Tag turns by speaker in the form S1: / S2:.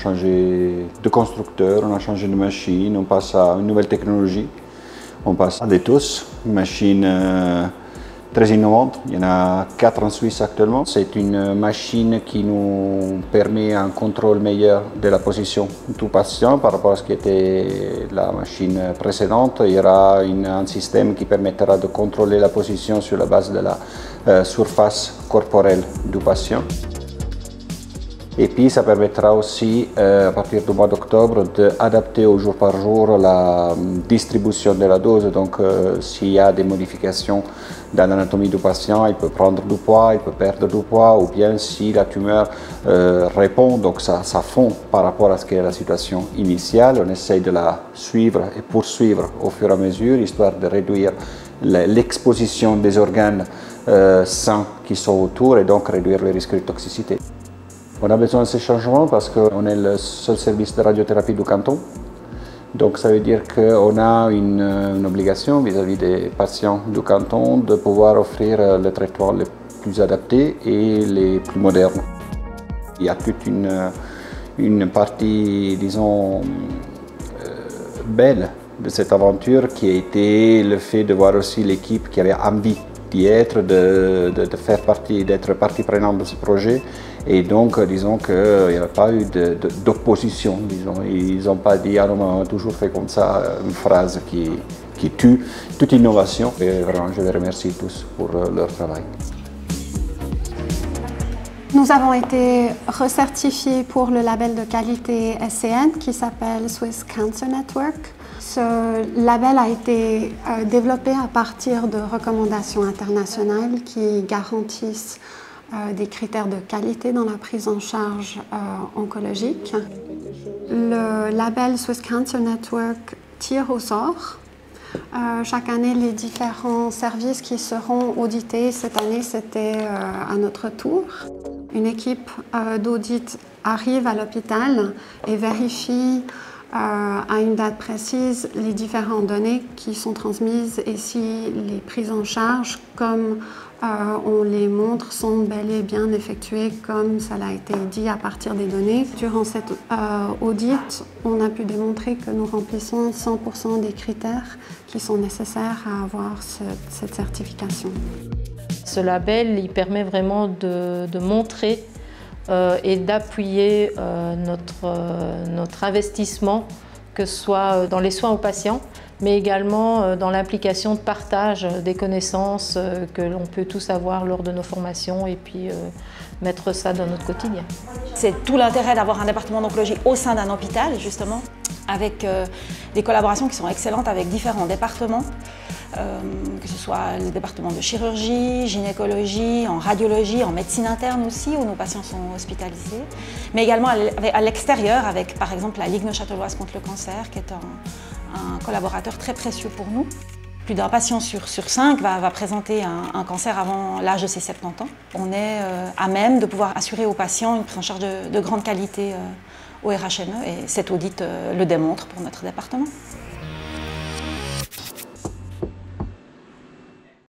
S1: changé de constructeur, on a changé de machine, on passe à une nouvelle technologie. On passe à l'ETOS, une machine très innovante. Il y en a 4 en Suisse actuellement. C'est une machine qui nous permet un contrôle meilleur de la position de tout patient par rapport à ce qui était la machine précédente. Il y aura un système qui permettra de contrôler la position sur la base de la surface corporelle du patient. Et puis ça permettra aussi, à partir du mois d'octobre, d'adapter au jour par jour la distribution de la dose. Donc s'il y a des modifications dans l'anatomie du patient, il peut prendre du poids, il peut perdre du poids, ou bien si la tumeur répond, donc ça fond par rapport à ce qu'est la situation initiale, on essaye de la suivre et poursuivre au fur et à mesure, histoire de réduire l'exposition des organes sains qui sont autour et donc réduire le risque de toxicité. On a besoin de ces changements parce qu'on est le seul service de radiothérapie du canton. Donc ça veut dire qu'on a une obligation vis-à-vis des patients du canton de pouvoir offrir les traitements les plus adaptés et les plus modernes. Il y a toute une partie, disons, belle de cette aventure qui a été le fait de voir aussi l'équipe qui avait envie d'y être, d'être partie prenante de ce projet. Et donc, disons qu'il n'y a pas eu d'opposition, disons. Ils n'ont pas dit « Ah non, on a toujours fait comme ça », une phrase qui tue toute innovation. Et vraiment, je les remercie tous pour leur travail.
S2: Nous avons été recertifiés pour le label de qualité SCN qui s'appelle Swiss Cancer Network. Ce label a été développé à partir de recommandations internationales qui garantissent des critères de qualité dans la prise en charge oncologique. Le label Swiss Cancer Network tire au sort. Chaque année, les différents services qui seront audités, cette année c'était à notre tour. Une équipe d'audit arrive à l'hôpital et vérifie à une date précise les différentes données qui sont transmises et si les prises en charge, comme on les montre, sont bel et bien effectuées comme ça a été dit à partir des données. Durant cet audit, on a pu démontrer que nous remplissons 100% des critères qui sont nécessaires à avoir cette certification.
S3: Ce label, il permet vraiment de montrer et d'appuyer notre investissement, que ce soit dans les soins aux patients, mais également dans l'implication de partage des connaissances que l'on peut tous avoir lors de nos formations et puis mettre ça dans notre quotidien.
S4: C'est tout l'intérêt d'avoir un département d'oncologie au sein d'un hôpital, justement, avec des collaborations qui sont excellentes avec différents départements, que ce soit les départements de chirurgie, gynécologie, en radiologie, en médecine interne aussi, où nos patients sont hospitalisés, mais également à l'extérieur, avec par exemple la Ligue neuchâteloise contre le cancer, qui est un collaborateur très précieux pour nous. Plus d'un patient sur 5 va présenter un cancer avant l'âge de ses 70 ans. On est à même de pouvoir assurer aux patients une prise en charge de grande qualité au RHNE et cet audit le démontre pour notre département.